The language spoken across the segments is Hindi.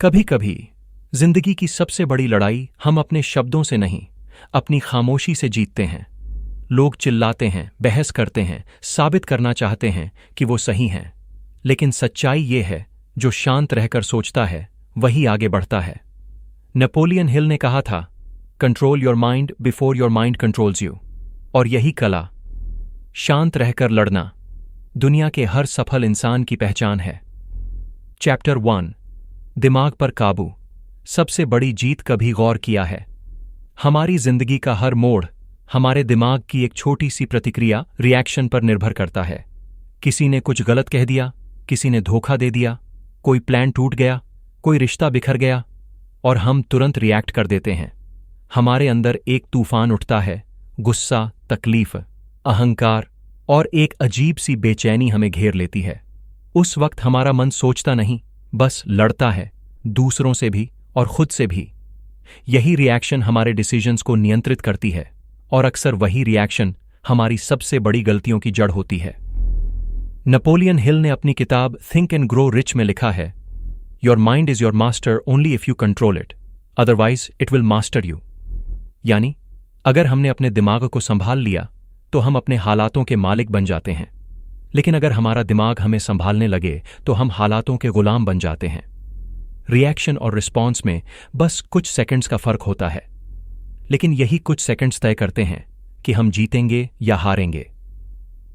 कभी कभी जिंदगी की सबसे बड़ी लड़ाई हम अपने शब्दों से नहीं, अपनी खामोशी से जीतते हैं। लोग चिल्लाते हैं, बहस करते हैं, साबित करना चाहते हैं कि वो सही हैं, लेकिन सच्चाई ये है, जो शांत रहकर सोचता है वही आगे बढ़ता है। नेपोलियन हिल ने कहा था, control your mind before your mind controls you. और यही कला, शांत रहकर लड़ना, दुनिया के हर सफल इंसान की पहचान है। चैप्टर 1, दिमाग पर काबू। सबसे बड़ी जीत कभी गौर किया है? हमारी जिंदगी का हर मोड़ हमारे दिमाग की एक छोटी सी प्रतिक्रिया, रिएक्शन पर निर्भर करता है। किसी ने कुछ गलत कह दिया, किसी ने धोखा दे दिया, कोई प्लान टूट गया, कोई रिश्ता बिखर गया, और हम तुरंत रिएक्ट कर देते हैं। हमारे अंदर एक तूफान उठता है, गुस्सा, तकलीफ, अहंकार, और एक अजीब सी बेचैनी हमें घेर लेती है। उस वक्त हमारा मन सोचता नहीं, बस लड़ता है, दूसरों से भी और खुद से भी। यही रिएक्शन हमारे डिसीजंस को नियंत्रित करती है, और अक्सर वही रिएक्शन हमारी सबसे बड़ी गलतियों की जड़ होती है। नेपोलियन हिल ने अपनी किताब थिंक एंड ग्रो रिच में लिखा है, your mind is your master only if you control it, otherwise it will master you. यानी अगर हमने अपने दिमाग को संभाल लिया तो हम अपने हालातों के मालिक बन जाते हैं, लेकिन अगर हमारा दिमाग हमें संभालने लगे तो हम हालातों के गुलाम बन जाते हैं। रिएक्शन और रिस्पॉन्स में बस कुछ सेकंड्स का फर्क होता है, लेकिन यही कुछ सेकंड्स तय करते हैं कि हम जीतेंगे या हारेंगे।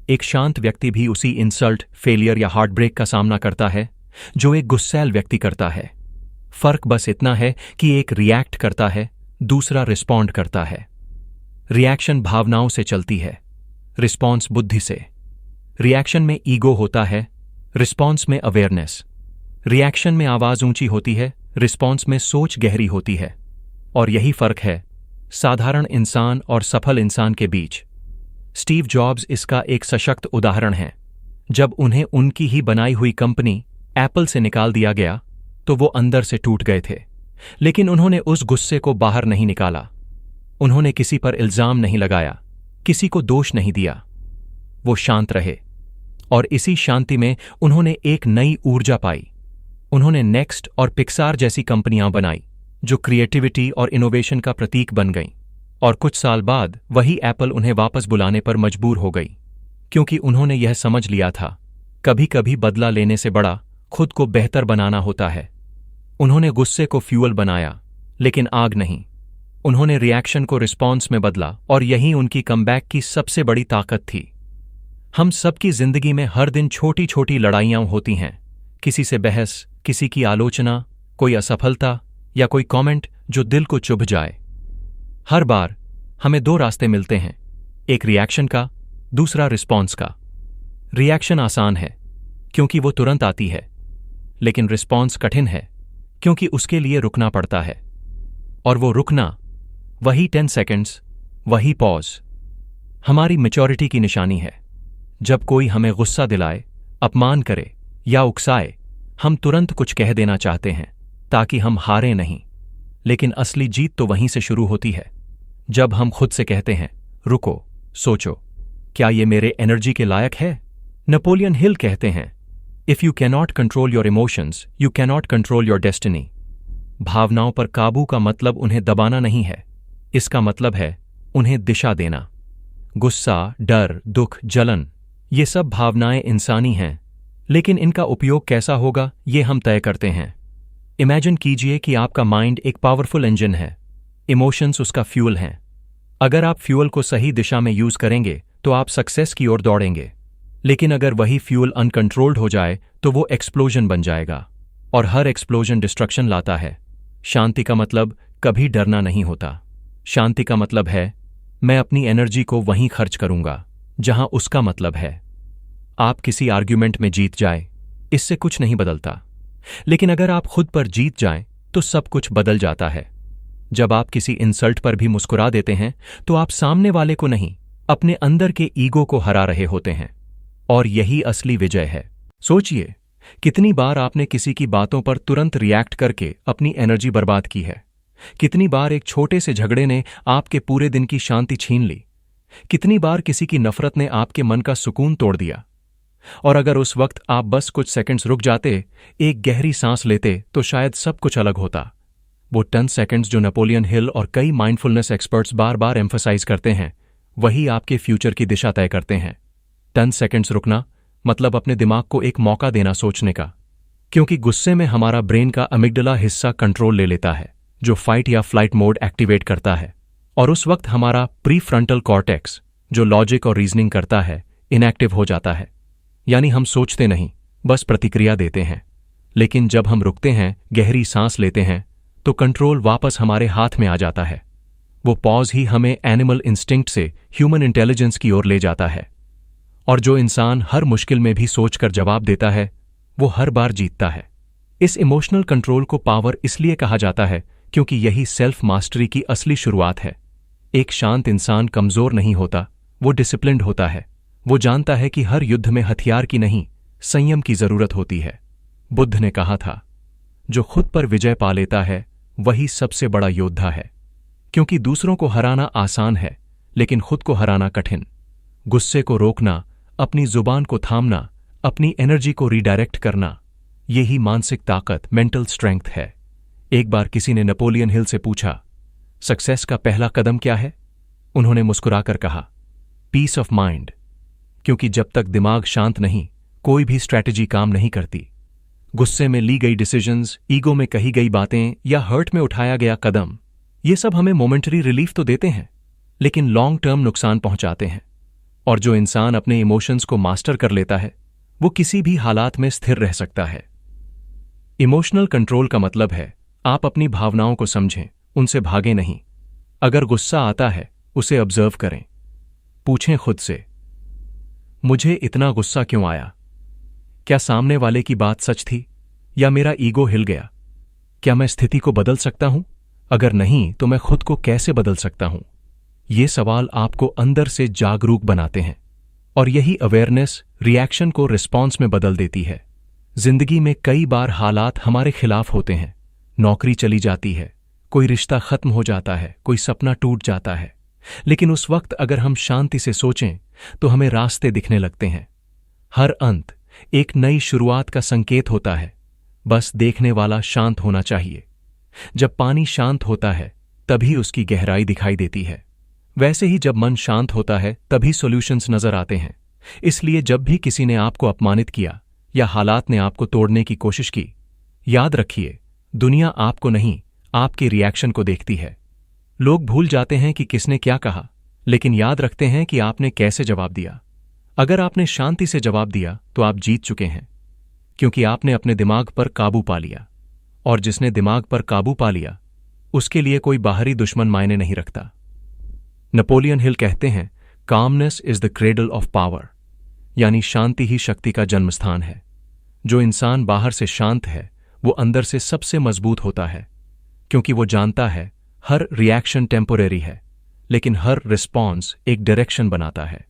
एक शांत व्यक्ति भी उसी इंसल्ट, फेलियर या हार्ट ब्रेक का सामना करता है जो एक गुस्सैल व्यक्ति करता है। फर्क बस इतना है कि एक रिएक्ट करता है, दूसरा रिस्पॉन्ड करता है। रिएक्शन भावनाओं से चलती है, रिस्पॉन्स बुद्धि से। रिएक्शन में ईगो होता है, रिस्पॉन्स में अवेयरनेस। रिएक्शन में आवाज ऊंची होती है, रिस्पॉन्स में सोच गहरी होती है। और यही फर्क है साधारण इंसान और सफल इंसान के बीच। स्टीव जॉब्स इसका एक सशक्त उदाहरण है। जब उन्हें उनकी ही बनाई हुई कंपनी एप्पल से निकाल दिया गया तो वो अंदर से टूट गए थे, लेकिन उन्होंने उस गुस्से को बाहर नहीं निकाला। उन्होंने किसी पर इल्जाम नहीं लगाया, किसी को दोष नहीं दिया। वो शांत रहे, और इसी शांति में उन्होंने एक नई ऊर्जा पाई। उन्होंने नेक्स्ट और पिक्सार जैसी कंपनियां बनाई जो क्रिएटिविटी और इनोवेशन का प्रतीक बन गईं। और कुछ साल बाद वही एप्पल उन्हें वापस बुलाने पर मजबूर हो गई, क्योंकि उन्होंने यह समझ लिया था, कभी कभी बदला लेने से बड़ा खुद को बेहतर बनाना होता है। उन्होंने गुस्से को फ्यूल बनाया, लेकिन आग नहीं। उन्होंने रिएक्शन को रिस्पॉन्स में बदला, और यही उनकी कमबैक की सबसे बड़ी ताकत थी। हम सबकी जिंदगी में हर दिन छोटी छोटी लड़ाइयां होती हैं, किसी से बहस, किसी की आलोचना, कोई असफलता या कोई कमेंट जो दिल को चुभ जाए। हर बार हमें दो रास्ते मिलते हैं, एक रिएक्शन का, दूसरा रिस्पॉन्स का। रिएक्शन आसान है क्योंकि वो तुरंत आती है, लेकिन रिस्पॉन्स कठिन है क्योंकि उसके लिए रुकना पड़ता है। और वो रुकना, वही 10 सेकंड्स, वही पॉज, हमारी मैच्योरिटी की निशानी है। जब कोई हमें गुस्सा दिलाए, अपमान करे या उकसाए, हम तुरंत कुछ कह देना चाहते हैं ताकि हम हारें नहीं, लेकिन असली जीत तो वहीं से शुरू होती है, जब हम खुद से कहते हैं, रुको, सोचो, क्या ये मेरे एनर्जी के लायक है? नेपोलियन हिल कहते हैं, if you cannot control your emotions, you cannot control your destiny. भावनाओं पर काबू का मतलब उन्हें दबाना नहीं है, इसका मतलब है उन्हें दिशा देना। गुस्सा, डर, दुख, जलन, ये सब भावनाएं इंसानी हैं, लेकिन इनका उपयोग कैसा होगा ये हम तय करते हैं। इमेजिन कीजिए कि आपका माइंड एक पावरफुल इंजन है, इमोशंस उसका फ्यूल हैं। अगर आप फ्यूल को सही दिशा में यूज करेंगे तो आप सक्सेस की ओर दौड़ेंगे, लेकिन अगर वही फ्यूल अनकंट्रोल्ड हो जाए तो वो एक्सप्लोजन बन जाएगा, और हर एक्सप्लोजन डिस्ट्रक्शन लाता है। शांति का मतलब कभी डरना नहीं होता। शांति का मतलब है मैं अपनी एनर्जी को वहीं खर्च करूंगा जहां उसका मतलब है। आप किसी आर्ग्यूमेंट में जीत जाए, इससे कुछ नहीं बदलता, लेकिन अगर आप खुद पर जीत जाएं तो सब कुछ बदल जाता है। जब आप किसी इंसल्ट पर भी मुस्कुरा देते हैं तो आप सामने वाले को नहीं, अपने अंदर के ईगो को हरा रहे होते हैं, और यही असली विजय है। सोचिए, कितनी बार आपने किसी की बातों पर तुरंत रिएक्ट करके अपनी एनर्जी बर्बाद की है। कितनी बार एक छोटे से झगड़े ने आपके पूरे दिन की शांति छीन ली। कितनी बार किसी की नफरत ने आपके मन का सुकून तोड़ दिया। और अगर उस वक्त आप बस कुछ सेकंड्स रुक जाते, एक गहरी सांस लेते, तो शायद सब कुछ अलग होता। वो 10 सेकंड्स जो नेपोलियन हिल और कई माइंडफुलनेस एक्सपर्ट्स बार बार एम्फसाइज करते हैं, वही आपके फ्यूचर की दिशा तय करते हैं। 10 सेकंड्स रुकना मतलब अपने दिमाग को एक मौका देना सोचने का, क्योंकि गुस्से में हमारा ब्रेन का अमिगडला हिस्सा कंट्रोल ले लेता है, जो फाइट या फ्लाइट मोड एक्टिवेट करता है, और उस वक्त हमारा प्रीफ्रंटल कॉर्टेक्स, जो लॉजिक और रीजनिंग करता है, इनएक्टिव हो जाता है। यानी हम सोचते नहीं, बस प्रतिक्रिया देते हैं। लेकिन जब हम रुकते हैं, गहरी सांस लेते हैं, तो कंट्रोल वापस हमारे हाथ में आ जाता है। वो पॉज ही हमें एनिमल इंस्टिंक्ट से ह्यूमन इंटेलिजेंस की ओर ले जाता है। और जो इंसान हर मुश्किल में भी सोचकर जवाब देता है, वो हर बार जीतता है। इस इमोशनल कंट्रोल को पावर इसलिए कहा जाता है क्योंकि यही सेल्फ मास्टरी की असली शुरुआत है। एक शांत इंसान कमजोर नहीं होता, वो डिसिप्लिन्ड होता है। वो जानता है कि हर युद्ध में हथियार की नहीं, संयम की जरूरत होती है। बुद्ध ने कहा था, जो खुद पर विजय पा लेता है वही सबसे बड़ा योद्धा है। क्योंकि दूसरों को हराना आसान है, लेकिन खुद को हराना कठिन। गुस्से को रोकना, अपनी जुबान को थामना, अपनी एनर्जी को रीडायरेक्ट करना, यही मानसिक ताकत, मेंटल स्ट्रेंथ है। एक बार किसी ने नेपोलियन हिल से पूछा, सक्सेस का पहला कदम क्या है? उन्होंने मुस्कुराकर कहा, पीस ऑफ माइंड। क्योंकि जब तक दिमाग शांत नहीं, कोई भी स्ट्रैटेजी काम नहीं करती। गुस्से में ली गई डिसीजंस, ईगो में कही गई बातें या हर्ट में उठाया गया कदम, ये सब हमें मोमेंटरी रिलीफ तो देते हैं, लेकिन लॉन्ग टर्म नुकसान पहुंचाते हैं। और जो इंसान अपने इमोशंस को मास्टर कर लेता है, वो किसी भी हालात में स्थिर रह सकता है। इमोशनल कंट्रोल का मतलब है आप अपनी भावनाओं को समझें, उनसे भागे नहीं। अगर गुस्सा आता है, उसे ऑब्जर्व करें। पूछें खुद से, मुझे इतना गुस्सा क्यों आया? क्या सामने वाले की बात सच थी या मेरा ईगो हिल गया? क्या मैं स्थिति को बदल सकता हूं? अगर नहीं, तो मैं खुद को कैसे बदल सकता हूं? ये सवाल आपको अंदर से जागरूक बनाते हैं, और यही अवेयरनेस रिएक्शन को रिस्पॉन्स में बदल देती है। जिंदगी में कई बार हालात हमारे खिलाफ होते हैं। नौकरी चली जाती है, कोई रिश्ता खत्म हो जाता है, कोई सपना टूट जाता है। लेकिन उस वक्त अगर हम शांति से सोचें, तो हमें रास्ते दिखने लगते हैं। हर अंत एक नई शुरुआत का संकेत होता है, बस देखने वाला शांत होना चाहिए। जब पानी शांत होता है, तभी उसकी गहराई दिखाई देती है। वैसे ही जब मन शांत होता है, तभी सॉल्यूशंस नजर आते हैं। इसलिए जब भी किसी ने आपको अपमानित किया या हालात ने आपको तोड़ने की कोशिश की, याद रखिए, दुनिया आपको नहीं, आपके रिएक्शन को देखती है। लोग भूल जाते हैं कि किसने क्या कहा, लेकिन याद रखते हैं कि आपने कैसे जवाब दिया। अगर आपने शांति से जवाब दिया, तो आप जीत चुके हैं, क्योंकि आपने अपने दिमाग पर काबू पा लिया। और जिसने दिमाग पर काबू पा लिया, उसके लिए कोई बाहरी दुश्मन मायने नहीं रखता। नेपोलियन हिल कहते हैं, calmness is the cradle of power, यानी शांति ही शक्ति का जन्मस्थान है। जो इंसान बाहर से शांत है, वो अंदर से सबसे मजबूत होता है, क्योंकि वो जानता है हर रिएक्शन टेम्पोरेरी है, लेकिन हर रिस्पॉन्स एक डायरेक्शन बनाता है।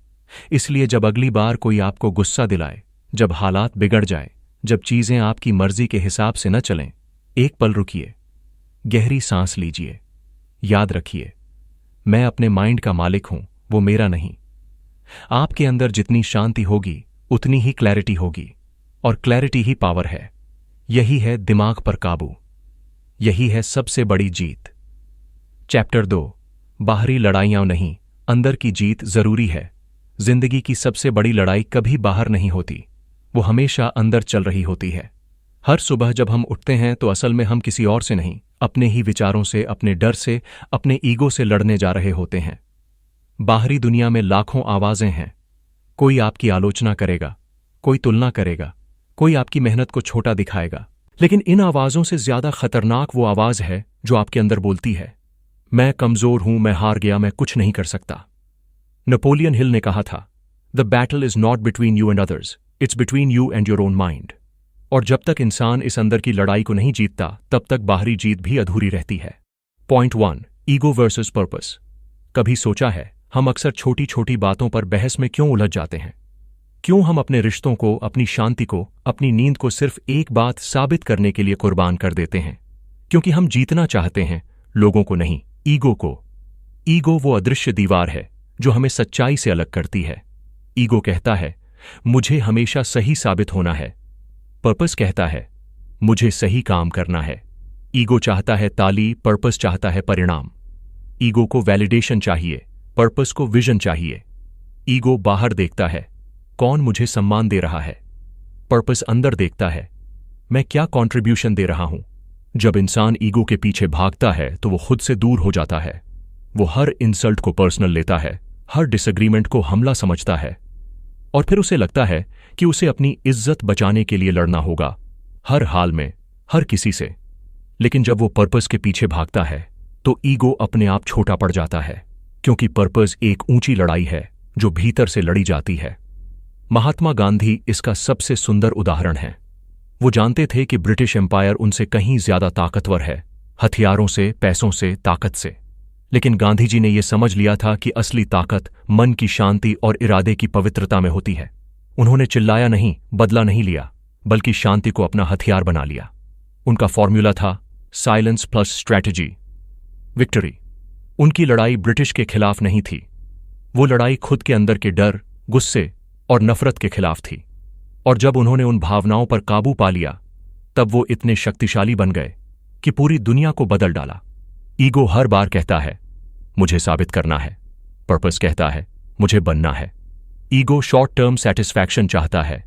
इसलिए जब अगली बार कोई आपको गुस्सा दिलाए, जब हालात बिगड़ जाए, जब चीजें आपकी मर्जी के हिसाब से न चलें, एक पल रुकिए, गहरी सांस लीजिए। याद रखिए, मैं अपने माइंड का मालिक हूं, वो मेरा नहीं। आपके अंदर जितनी शांति होगी, उतनी ही क्लैरिटी होगी, और क्लैरिटी ही पावर है। यही है दिमाग पर काबू, यही है सबसे बड़ी जीत। चैप्टर 2, बाहरी लड़ाइयां नहीं, अंदर की जीत जरूरी है। जिंदगी की सबसे बड़ी लड़ाई कभी बाहर नहीं होती, वो हमेशा अंदर चल रही होती है। हर सुबह जब हम उठते हैं, तो असल में हम किसी और से नहीं, अपने ही विचारों से, अपने डर से, अपने ईगो से लड़ने जा रहे होते हैं। बाहरी दुनिया में लाखों आवाजें हैं। कोई आपकी आलोचना करेगा, कोई तुलना करेगा, कोई आपकी मेहनत को छोटा दिखाएगा। लेकिन इन आवाजों से ज्यादा खतरनाक वो आवाज है जो आपके अंदर बोलती है, मैं कमजोर हूं, मैं हार गया, मैं कुछ नहीं कर सकता। नेपोलियन हिल ने कहा था, the battle is not between you and others, it's between you and your own mind. और जब तक इंसान इस अंदर की लड़ाई को नहीं जीतता, तब तक बाहरी जीत भी अधूरी रहती है। Point 1, ego versus purpose. कभी सोचा है, हम अक्सर छोटी छोटी बातों पर बहस में क्यों उलझ जाते हैं? क्यों हम अपने रिश्तों को, अपनी शांति को, अपनी नींद को सिर्फ एक बात साबित करने के लिए कुर्बान कर देते हैं? क्योंकि हम जीतना चाहते हैं, लोगों को नहीं, ईगो को। ईगो वो अदृश्य दीवार है जो हमें सच्चाई से अलग करती है। ईगो कहता है, मुझे हमेशा सही साबित होना है। पर्पस कहता है मुझे सही काम करना है। ईगो चाहता है ताली, पर्पस चाहता है परिणाम। ईगो को वैलिडेशन चाहिए, पर्पस को विजन चाहिए। ईगो बाहर देखता है, कौन मुझे सम्मान दे रहा है। पर्पस अंदर देखता है, मैं क्या कंट्रीब्यूशन दे रहा हूं। जब इंसान ईगो के पीछे भागता है तो वो खुद से दूर हो जाता है। वो हर इंसल्ट को पर्सनल लेता है, हर डिसएग्रीमेंट को हमला समझता है, और फिर उसे लगता है कि उसे अपनी इज्जत बचाने के लिए लड़ना होगा, हर हाल में, हर किसी से। लेकिन जब वो पर्पस के पीछे भागता है तो ईगो अपने आप छोटा पड़ जाता है, क्योंकि पर्पस एक ऊंची लड़ाई है जो भीतर से लड़ी जाती है। महात्मा गांधी इसका सबसे सुंदर उदाहरण है। वो जानते थे कि ब्रिटिश एम्पायर उनसे कहीं ज्यादा ताकतवर है, हथियारों से, पैसों से, ताकत से। लेकिन गांधी जी ने यह समझ लिया था कि असली ताकत मन की शांति और इरादे की पवित्रता में होती है। उन्होंने चिल्लाया नहीं, बदला नहीं लिया, बल्कि शांति को अपना हथियार बना लिया। उनका फॉर्मूला था साइलेंस प्लस स्ट्रैटेजी, विक्ट्री। उनकी लड़ाई ब्रिटिश के खिलाफ नहीं थी, वो लड़ाई खुद के अंदर के डर, गुस्से और नफरत के खिलाफ थी। और जब उन्होंने उन भावनाओं पर काबू पा लिया, तब वो इतने शक्तिशाली बन गए कि पूरी दुनिया को बदल डाला। ईगो हर बार कहता है मुझे साबित करना है, पर्पस कहता है मुझे बनना है। ईगो शॉर्ट टर्म सेटिस्फैक्शन चाहता है,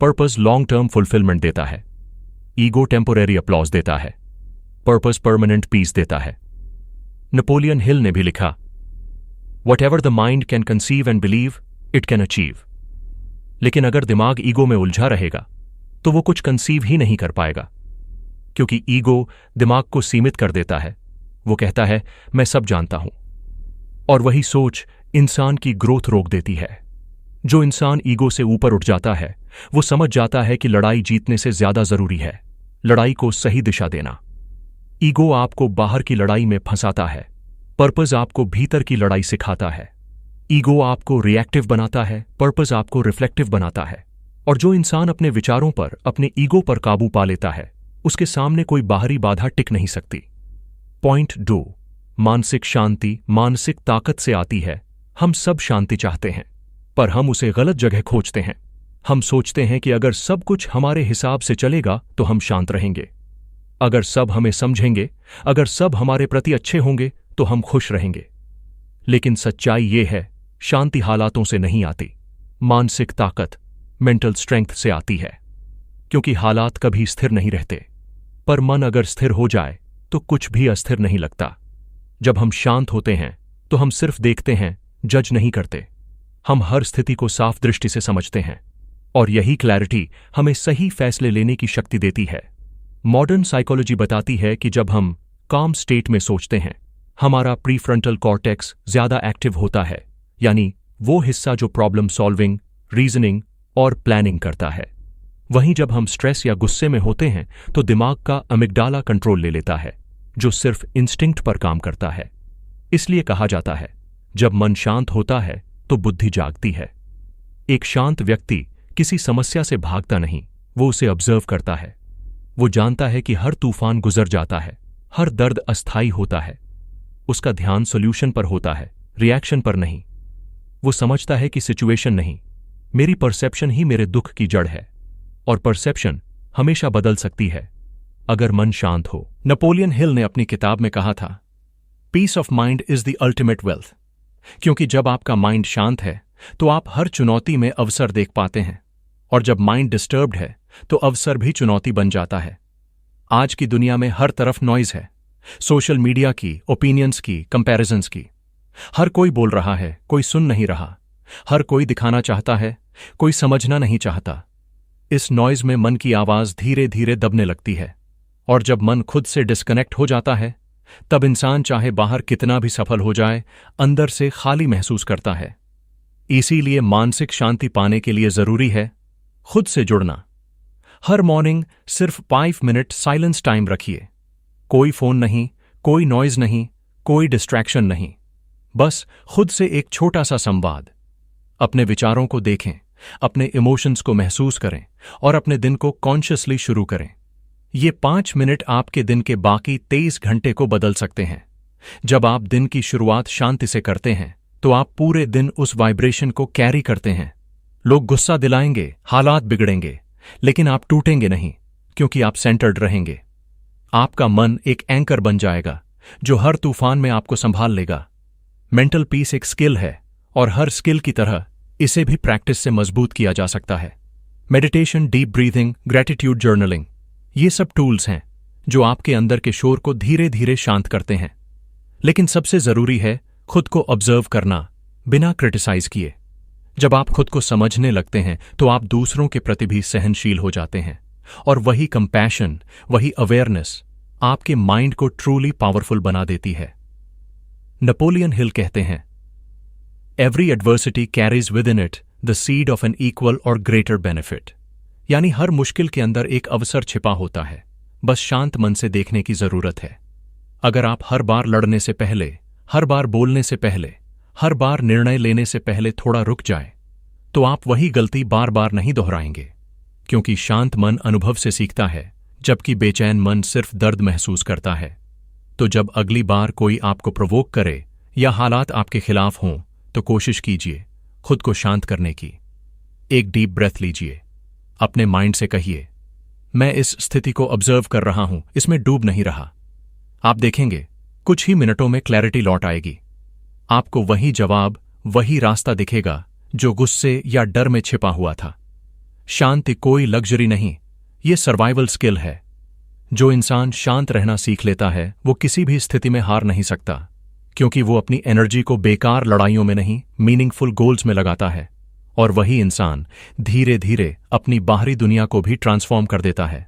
पर्पस लॉन्ग टर्म फुलफिलमेंट देता है। ईगो टेम्पोरेरी अप्लॉज देता है, पर्पस परमानेंट पीस देता है। नेपोलियन हिल ने भी लिखा, Whatever the mind can conceive and believe, it can achieve। लेकिन अगर दिमाग ईगो में उलझा रहेगा तो वो कुछ कंसीव ही नहीं कर पाएगा, क्योंकि ईगो दिमाग को सीमित कर देता है। वो कहता है मैं सब जानता हूं, और वही सोच इंसान की ग्रोथ रोक देती है। जो इंसान ईगो से ऊपर उठ जाता है वो समझ जाता है कि लड़ाई जीतने से ज्यादा जरूरी है लड़ाई को सही दिशा देना। ईगो आपको बाहर की लड़ाई में फंसाता है, पर्पस आपको भीतर की लड़ाई सिखाता है। ईगो आपको रिएक्टिव बनाता है, पर्पस आपको रिफ्लेक्टिव बनाता है। और जो इंसान अपने विचारों पर, अपने ईगो पर काबू पा लेता है, उसके सामने कोई बाहरी बाधा टिक नहीं सकती। पॉइंट 2, मानसिक शांति मानसिक ताकत से आती है। हम सब शांति चाहते हैं, पर हम उसे गलत जगह खोजते हैं। हम सोचते हैं कि अगर सब कुछ हमारे हिसाब से चलेगा तो हम शांत रहेंगे। अगर सब हमें समझेंगे, अगर सब हमारे प्रति अच्छे होंगे तो हम खुश रहेंगे। लेकिन सच्चाई ये है, शांति हालातों से नहीं आती, मानसिक ताकत मेंटल स्ट्रेंथ से आती है। क्योंकि हालात कभी स्थिर नहीं रहते, पर मन अगर स्थिर हो जाए तो कुछ भी अस्थिर नहीं लगता। जब हम शांत होते हैं तो हम सिर्फ देखते हैं, जज नहीं करते। हम हर स्थिति को साफ दृष्टि से समझते हैं, और यही क्लैरिटी हमें सही फैसले लेने की शक्ति देती है। मॉडर्न साइकोलॉजी बताती है कि जब हम काम स्टेट में सोचते हैं, हमारा प्रीफ्रंटल कॉर्टेक्स ज्यादा एक्टिव होता है, यानी वो हिस्सा जो प्रॉब्लम सॉल्विंग, रीजनिंग और प्लानिंग करता है। वहीं जब हम स्ट्रेस या गुस्से में होते हैं तो दिमाग का अमिग्डाला कंट्रोल ले लेता है, जो सिर्फ इंस्टिंक्ट पर काम करता है। इसलिए कहा जाता है, जब मन शांत होता है तो बुद्धि जागती है। एक शांत व्यक्ति किसी समस्या से भागता नहीं, वो उसे ऑब्जर्व करता है। वो जानता है कि हर तूफान गुजर जाता है, हर दर्द अस्थायी होता है। उसका ध्यान सॉल्यूशन पर होता है, रिएक्शन पर नहीं। वो समझता है कि सिचुएशन नहीं, मेरी परसेप्शन ही मेरे दुख की जड़ है, और परसेप्शन हमेशा बदल सकती है अगर मन शांत हो। नेपोलियन हिल ने अपनी किताब में कहा था, peace of mind is the ultimate wealth. क्योंकि जब आपका माइंड शांत है तो आप हर चुनौती में अवसर देख पाते हैं, और जब माइंड डिस्टर्ब्ड है तो अवसर भी चुनौती बन जाता है। आज की दुनिया में हर तरफ नॉइज है, सोशल मीडिया की, ओपिनियंस की, कंपैरिजंस की। हर कोई बोल रहा है, कोई सुन नहीं रहा। हर कोई दिखाना चाहता है, कोई समझना नहीं चाहता। इस नॉइज में मन की आवाज धीरे धीरे दबने लगती है, और जब मन खुद से डिस्कनेक्ट हो जाता है तब इंसान चाहे बाहर कितना भी सफल हो जाए, अंदर से खाली महसूस करता है। इसीलिए मानसिक शांति पाने के लिए जरूरी है खुद से जुड़ना। हर मॉर्निंग सिर्फ 5 मिनट साइलेंस टाइम रखिए। कोई फोन नहीं, कोई नॉइज नहीं, कोई डिस्ट्रैक्शन नहीं, बस खुद से एक छोटा सा संवाद। अपने विचारों को देखें, अपने इमोशंस को महसूस करें और अपने दिन को कॉन्शियसली शुरू करें। ये 5 मिनट आपके दिन के बाकी 23 घंटे को बदल सकते हैं। जब आप दिन की शुरुआत शांति से करते हैं तो आप पूरे दिन उस वाइब्रेशन को कैरी करते हैं। लोग गुस्सा दिलाएंगे, हालात बिगड़ेंगे, लेकिन आप टूटेंगे नहीं, क्योंकि आप सेंटर्ड रहेंगे। आपका मन एक एंकर बन जाएगा जो हर तूफान में आपको संभाल लेगा। मेंटल पीस एक स्किल है, और हर स्किल की तरह इसे भी प्रैक्टिस से मजबूत किया जा सकता है। Meditation, deep breathing, gratitude journaling, ये सब टूल्स हैं जो आपके अंदर के शोर को धीरे धीरे शांत करते हैं। लेकिन सबसे जरूरी है खुद को ऑब्जर्व करना, बिना क्रिटिसाइज किए। जब आप खुद को समझने लगते हैं तो आप दूसरों के प्रति भी सहनशील हो जाते हैं, और वही कंपैशन, वही अवेयरनेस आपके माइंड को ट्रूली पावरफुल बना देती है। नेपोलियन हिल कहते हैं, every adversity carries within it the seed of an equal और ग्रेटर बेनिफिट। यानी हर मुश्किल के अंदर एक अवसर छिपा होता है, बस शांत मन से देखने की जरूरत है। अगर आप हर बार लड़ने से पहले, हर बार बोलने से पहले, हर बार निर्णय लेने से पहले थोड़ा रुक जाए, तो आप वही गलती बार बार नहीं दोहराएंगे। क्योंकि शांत मन अनुभव से सीखता है, जबकि बेचैन मन सिर्फ दर्द महसूस करता है। तो जब अगली बार कोई आपको प्रोवोक करे या हालात आपके खिलाफ हों, तो कोशिश कीजिए खुद को शांत करने की। एक डीप ब्रेथ लीजिए, अपने माइंड से कहिए, मैं इस स्थिति को ऑब्जर्व कर रहा हूं, इसमें डूब नहीं रहा। आप देखेंगे कुछ ही मिनटों में क्लैरिटी लौट आएगी। आपको वही जवाब, वही रास्ता दिखेगा जो गुस्से या डर में छिपा हुआ था। शांति कोई लग्जरी नहीं, ये सर्वाइवल स्किल है। जो इंसान शांत रहना सीख लेता है वो किसी भी स्थिति में हार नहीं सकता, क्योंकि वो अपनी एनर्जी को बेकार लड़ाइयों में नहीं, मीनिंगफुल गोल्स में लगाता है। और वही इंसान धीरे धीरे अपनी बाहरी दुनिया को भी ट्रांसफॉर्म कर देता है।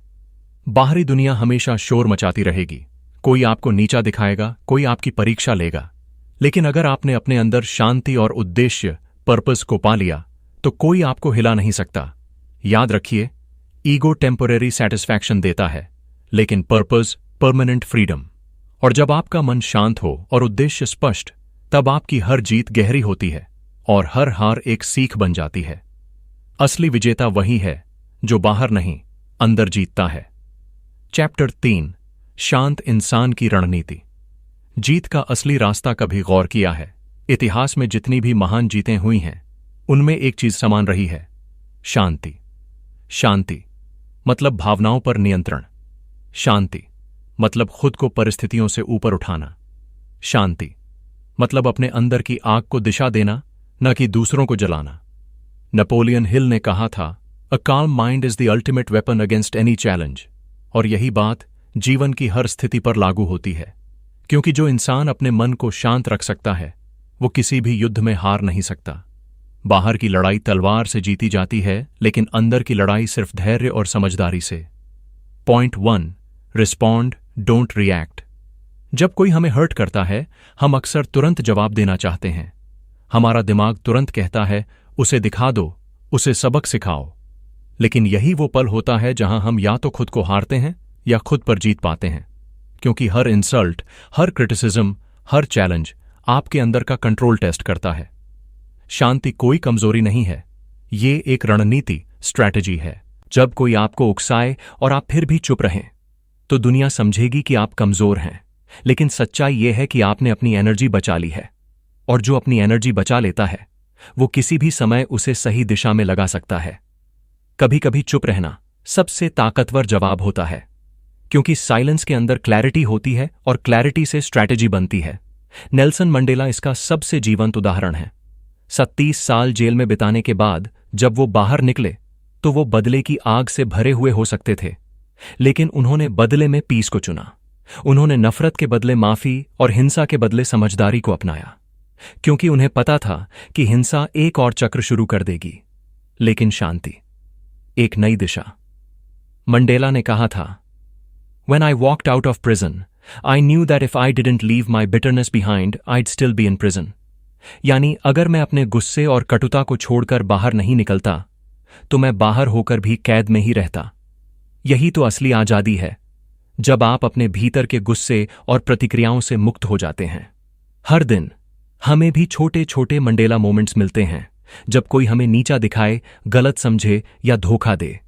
बाहरी दुनिया हमेशा शोर मचाती रहेगी, कोई आपको नीचा दिखाएगा, कोई आपकी परीक्षा लेगा। लेकिन अगर आपने अपने अंदर शांति और उद्देश्य, पर्पस को पा लिया, तो कोई आपको हिला नहीं सकता। याद रखिए, ईगो टेम्परेरी सेटिस्फैक्शन देता है, लेकिन पर्पस परमानेंट फ्रीडम। और जब आपका मन शांत हो और उद्देश्य स्पष्ट, तब आपकी हर जीत गहरी होती है और हर हार एक सीख बन जाती है। असली विजेता वही है जो बाहर नहीं, अंदर जीतता है। चैप्टर 3, शांत इंसान की रणनीति। जीत का असली रास्ता कभी गौर किया है? इतिहास में जितनी भी महान जीतें हुई हैं, उनमें एक चीज समान रही है, शांति। शांति मतलब भावनाओं पर नियंत्रण। शांति मतलब खुद को परिस्थितियों से ऊपर उठाना। शांति मतलब अपने अंदर की आग को दिशा देना, न कि दूसरों को जलाना। नेपोलियन हिल ने कहा था, अ calm mind is the ultimate weapon against any challenge. और यही बात जीवन की हर स्थिति पर लागू होती है, क्योंकि जो इंसान अपने मन को शांत रख सकता है, वो किसी भी युद्ध में हार नहीं सकता। बाहर की लड़ाई तलवार से जीती जाती है, लेकिन अंदर की लड़ाई सिर्फ धैर्य और समझदारी से। Point 1, respond, don't react. जब कोई हमें हर्ट करता है, हम अक्सर तुरंत जवाब देना चाहते हैं। हमारा दिमाग तुरंत कहता है, उसे दिखा दो, उसे सबक सिखाओ। लेकिन यही वो पल होता है जहां हम या तो खुद को हारते हैं या खुद पर जीत पाते हैं, क्योंकि हर इंसल्ट, हर क्रिटिसिज्म, हर चैलेंज आपके अंदर का कंट्रोल टेस्ट करता है। शांति कोई कमजोरी नहीं है, ये एक रणनीति, स्ट्रैटेजी है। जब कोई आपको उकसाए और आप फिर भी चुप रहें, तो दुनिया समझेगी कि आप कमजोर हैं। लेकिन सच्चाई यह है कि आपने अपनी एनर्जी बचा ली है, और जो अपनी एनर्जी बचा लेता है, वो किसी भी समय उसे सही दिशा में लगा सकता है। कभी कभी चुप रहना सबसे ताकतवर जवाब होता है, क्योंकि साइलेंस के अंदर क्लैरिटी होती है और क्लैरिटी से स्ट्रैटेजी बनती है। नेल्सन मंडेला इसका सबसे जीवंत उदाहरण है। 37 साल जेल में बिताने के बाद जब वो बाहर निकले, तो वो बदले की आग से भरे हुए हो सकते थे, लेकिन उन्होंने बदले में पीस को चुना। उन्होंने नफरत के बदले माफी और हिंसा के बदले समझदारी को अपनाया, क्योंकि उन्हें पता था कि हिंसा एक और चक्र शुरू कर देगी, लेकिन शांति एक नई दिशा। मंडेला ने कहा था, When I walked out of prison, I knew that if I didn't leave my bitterness behind, I'd still be in prison. यानी अगर मैं अपने गुस्से और कटुता को छोड़कर बाहर नहीं निकलता, तो मैं बाहर होकर भी कैद में ही रहता। यही तो असली आजादी है, जब आप अपने भीतर के गुस्से और प्रतिक्रियाओं से मुक्त हो जाते हैं। हर दिन हमें भी छोटे छोटे मंडेला मोमेंट्स मिलते हैं, जब कोई हमें नीचा दिखाए, गलत समझे या धोखा दे।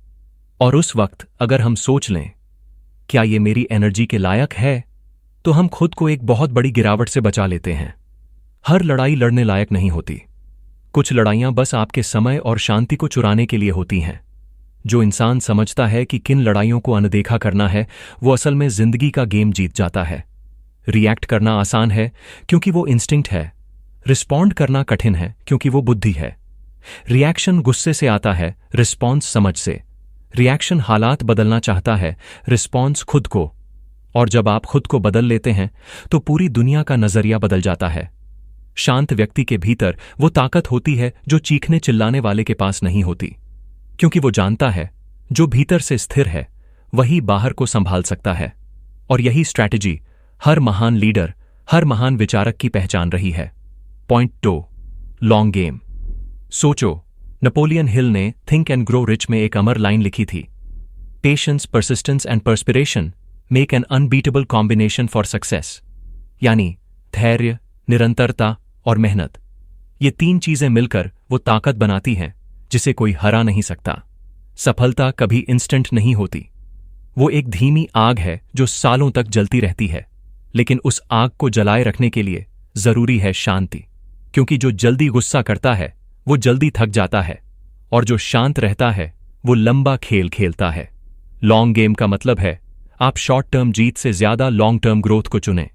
और उस वक्त अगर हम सोच लें, क्या ये मेरी एनर्जी के लायक है, तो हम खुद को एक बहुत बड़ी गिरावट से बचा लेते हैं। हर लड़ाई लड़ने लायक नहीं होती, कुछ लड़ाइयां बस आपके समय और शांति को चुराने के लिए होती हैं। जो इंसान समझता है कि किन लड़ाइयों को अनदेखा करना है, वो असल में जिंदगी का गेम जीत जाता है। रिएक्ट करना आसान है क्योंकि वो इंस्टिंक्ट है। रिस्पॉन्ड करना कठिन है क्योंकि वो बुद्धि है। रिएक्शन गुस्से से आता है, रिस्पॉन्स समझ से। रिएक्शन हालात बदलना चाहता है, रिस्पॉन्स खुद को। और जब आप खुद को बदल लेते हैं तो पूरी दुनिया का नजरिया बदल जाता है। शांत व्यक्ति के भीतर वो ताकत होती है जो चीखने चिल्लाने वाले के पास नहीं होती, क्योंकि वो जानता है जो भीतर से स्थिर है वही बाहर को संभाल सकता है। और यही स्ट्रैटेजी हर महान लीडर, हर महान विचारक की पहचान रही है। Point 2, long game. सोचो, नेपोलियन हिल ने थिंक एंड ग्रो रिच में एक अमर लाइन लिखी थी, patience, persistence and perspiration make an unbeatable combination for success. यानी धैर्य, निरंतरता और मेहनत, ये 3 चीजें मिलकर वो ताकत बनाती हैं जिसे कोई हरा नहीं सकता। सफलता कभी इंस्टेंट नहीं होती। वो एक धीमी आग है जो सालों तक जलती रहती है, लेकिन उस आग को जलाए रखने के लिए जरूरी है शांति। क्योंकि जो जल्दी गुस्सा करता है वो जल्दी थक जाता है, और जो शांत रहता है वो लंबा खेल खेलता है। लॉन्ग गेम का मतलब है आप शॉर्ट टर्म जीत से ज्यादा लॉन्ग टर्म ग्रोथ को चुनें।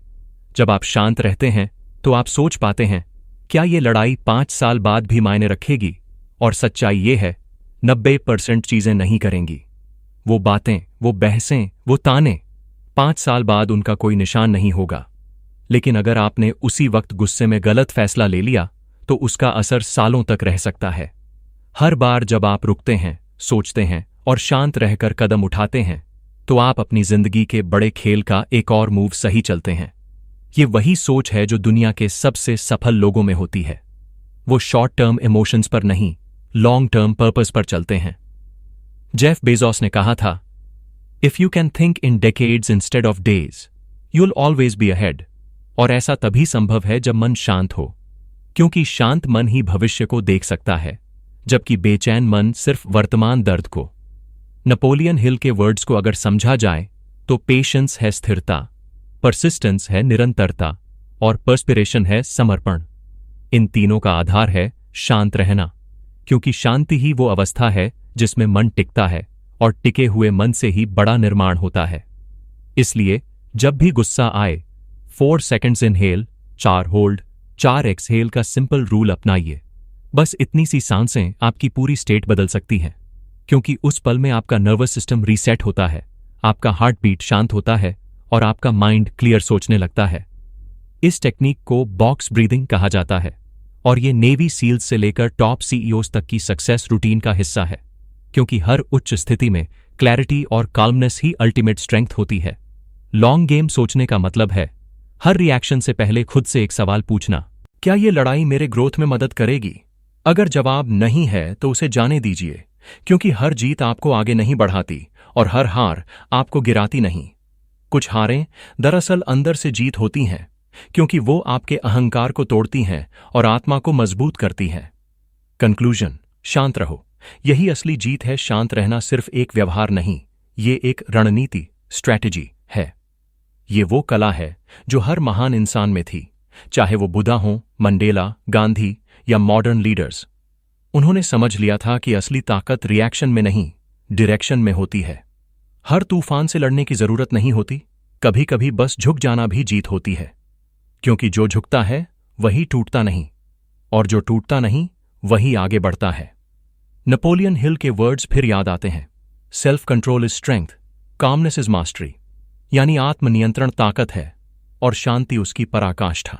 जब आप शांत रहते हैं तो आप सोच पाते हैं, क्या ये लड़ाई 5 साल बाद भी मायने रखेगी? और सच्चाई ये है, 90% चीजें नहीं करेंगी। वो बातें, वो बहसें, वो ताने 5 साल बाद उनका कोई निशान नहीं होगा। लेकिन अगर आपने उसी वक्त गुस्से में गलत फैसला ले लिया तो उसका असर सालों तक रह सकता है। हर बार जब आप रुकते हैं, सोचते हैं और शांत रहकर कदम उठाते हैं तो आप अपनी जिंदगी के बड़े खेल का एक और मूव सही चलते हैं। ये वही सोच है जो दुनिया के सबसे सफल लोगों में होती है। वो शॉर्ट टर्म इमोशंस पर नहीं, लॉन्ग टर्म पर्पस पर चलते हैं। जेफ बेजोस ने कहा था, if you can think in decades instead of days, you'll always be ahead. और ऐसा तभी संभव है जब मन शांत हो, क्योंकि शांत मन ही भविष्य को देख सकता है, जबकि बेचैन मन सिर्फ वर्तमान दर्द को। नेपोलियन हिल के वर्ड्स को अगर समझा जाए तो पेशेंस है स्थिरता, परसिस्टेंस है निरंतरता और पर्स्पिरेशन है समर्पण। इन तीनों का आधार है शांत रहना, क्योंकि शांति ही वो अवस्था है जिसमें मन टिकता है, और टिके हुए मन से ही बड़ा निर्माण होता है। इसलिए जब भी गुस्सा आए, 4 सेकंड्स इनहेल, 4 होल्ड, 4 एक्सहेल का सिंपल रूल अपनाइए। बस इतनी सी सांसें आपकी पूरी स्टेट बदल सकती हैं, क्योंकि उस पल में आपका नर्वस सिस्टम रीसेट होता है, आपका हार्ट बीट शांत होता है और आपका माइंड क्लियर सोचने लगता है। इस टेक्निक को बॉक्स ब्रीदिंग कहा जाता है, और ये नेवी सील्स से लेकर टॉप सीईओज तक की सक्सेस रूटीन का हिस्सा है, क्योंकि हर उच्च स्थिति में क्लैरिटी और काल्मनेस ही अल्टीमेट स्ट्रेंथ होती है। लॉन्ग गेम सोचने का मतलब है हर रिएक्शन से पहले खुद से एक सवाल पूछना, क्या ये लड़ाई मेरे ग्रोथ में मदद करेगी? अगर जवाब नहीं है तो उसे जाने दीजिए, क्योंकि हर जीत आपको आगे नहीं बढ़ाती और हर हार आपको गिराती नहीं। कुछ हारें दरअसल अंदर से जीत होती हैं, क्योंकि वो आपके अहंकार को तोड़ती हैं और आत्मा को मजबूत करती हैं। कंक्लूजन, शांत रहो, यही असली जीत है। शांत रहना सिर्फ एक व्यवहार नहीं, ये एक रणनीति, स्ट्रैटेजी है। ये वो कला है जो हर महान इंसान में थी, चाहे वो बुद्धा हो, मंडेला, गांधी या मॉडर्न लीडर्स। उन्होंने समझ लिया था कि असली ताकत रिएक्शन में नहीं, डायरेक्शन में होती है। हर तूफान से लड़ने की जरूरत नहीं होती, कभी कभी बस झुक जाना भी जीत होती है, क्योंकि जो झुकता है वही टूटता नहीं, और जो टूटता नहीं वही आगे बढ़ता है। नेपोलियन हिल के वर्ड्स फिर याद आते हैं, self control is strength, calmness is mastery. यानी आत्मनियंत्रण ताकत है और शांति उसकी पराकाष्ठा।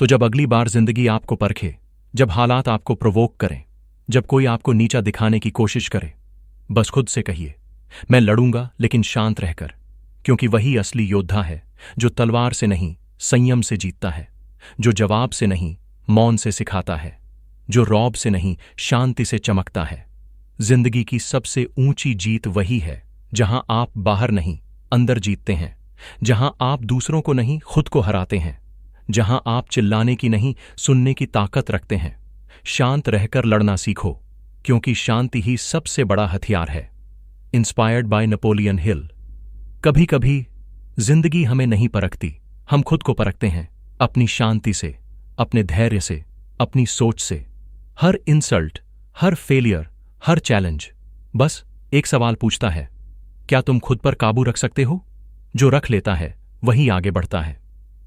तो जब अगली बार जिंदगी आपको परखे, जब हालात आपको प्रोवोक करें, जब कोई आपको नीचा दिखाने की कोशिश करे, बस खुद से कहिए, मैं लड़ूंगा लेकिन शांत रहकर, क्योंकि वही असली योद्धा है जो तलवार से नहीं संयम से जीतता है, जो जवाब से नहीं मौन से सिखाता है, जो रौब से नहीं शांति से चमकता है। जिंदगी की सबसे ऊंची जीत वही है जहां आप बाहर नहीं अंदर जीतते हैं, जहां आप दूसरों को नहीं खुद को हराते हैं, जहां आप चिल्लाने की नहीं सुनने की ताकत रखते हैं। शांत रहकर लड़ना सीखो, क्योंकि शांति ही सबसे बड़ा हथियार है। Inspired by Napoleon Hill. कभी कभी जिंदगी हमें नहीं परखती, हम खुद को परखते हैं, अपनी शांति से, अपने धैर्य से, अपनी सोच से। हर इंसल्ट, हर फेलियर, हर चैलेंज बस एक सवाल पूछता है, क्या तुम खुद पर काबू रख सकते हो? जो रख लेता है वही आगे बढ़ता है।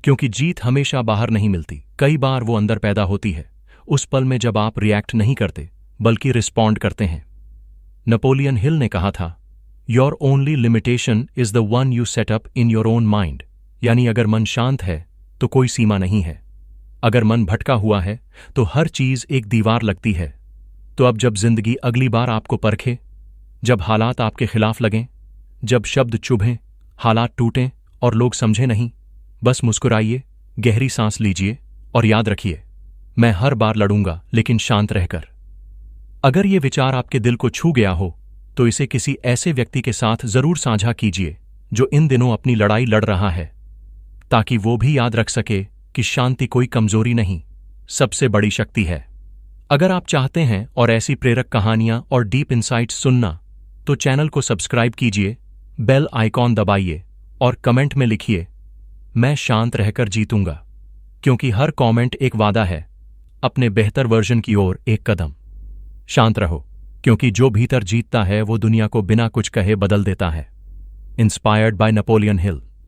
क्योंकि जीत हमेशा बाहर नहीं मिलती, कई बार वो अंदर पैदा होती है, उस पल में जब आप रिएक्ट नहीं करते बल्कि रिस्पॉन्ड करते हैं। नेपोलियन हिल ने कहा था, your only limitation is the one you set up in your own mind. यानी अगर मन शांत है तो कोई सीमा नहीं है, अगर मन भटका हुआ है तो हर चीज एक दीवार लगती है। तो अब जब जिंदगी अगली बार आपको परखे, जब हालात आपके खिलाफ लगें, जब शब्द चुभें, हालात टूटें और लोग समझे नहीं, बस मुस्कुराइए, गहरी सांस लीजिए और याद रखिए, मैं हर बार लड़ूंगा लेकिन शांत रहकर। अगर ये विचार आपके दिल को छू गया हो तो इसे किसी ऐसे व्यक्ति के साथ जरूर साझा कीजिए जो इन दिनों अपनी लड़ाई लड़ रहा है, ताकि वो भी याद रख सके कि शांति कोई कमजोरी नहीं, सबसे बड़ी शक्ति है। अगर आप चाहते हैं और ऐसी प्रेरक कहानियां और डीप इनसाइट्स सुनना, तो चैनल को सब्सक्राइब कीजिए, बेल आइकॉन दबाइए और कमेंट में लिखिए, मैं शांत रहकर जीतूंगा। क्योंकि हर कमेंट एक वादा है, अपने बेहतर वर्जन की ओर एक कदम। शांत रहो, क्योंकि जो भीतर जीतता है वो दुनिया को बिना कुछ कहे बदल देता है। Inspired by Napoleon Hill.